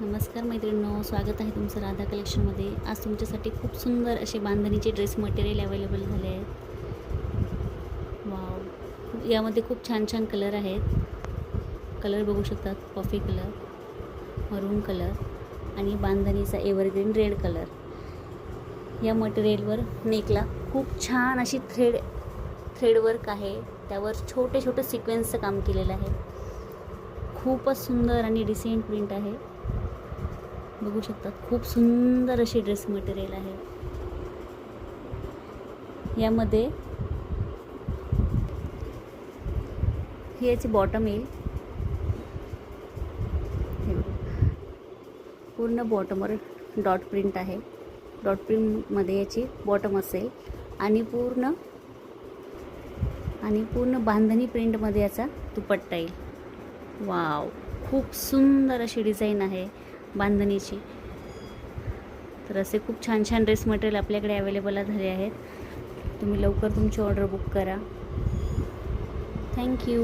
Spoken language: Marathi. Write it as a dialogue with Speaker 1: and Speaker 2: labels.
Speaker 1: नमस्कार मैत्रिणींनो, स्वागत आहे तुमचं राधा कलेक्शनमध्ये। आज तुमच्यासाठी खूप सुंदर असे बांधणीचे ड्रेस मटेरियल अवेलेबल झाले आहेत। वाव, यामध्ये खूप छान छान कलर आहेत। कलर बघू शकतात, कॉफी कलर, मरून कलर आणि बांधणीचा एव्हरग्रीन रेड कलर। या मटेरियलवर नेकला खूप छान अशी थ्रेड वर्क आहे। त्यावर छोटे छोटे सिक्वेन्सचं काम केलेलं आहे। खूपच सुंदर आणि डिसेंट प्रिंट आहे। बघू शकतात, खूप सुंदर अशी ड्रेस मटेरियल आहे। यामध्ये ही याची बॉटम येईल। पूर्ण बॉटमवर डॉट प्रिंट आहे। डॉट प्रिंटमध्ये याची बॉटम असेल आणि पूर्ण बांधणी प्रिंटमध्ये याचा दुपट्टा येईल। वाव, खूप सुंदर अशी डिझाईन आहे बांधणीची। तर असे खूप छान छान ड्रेस मटेरियल आपल्याकडे अवेलेबल झाले आहेत। तुम्ही लवकर तुमची ऑर्डर बुक करा। थँक्यू।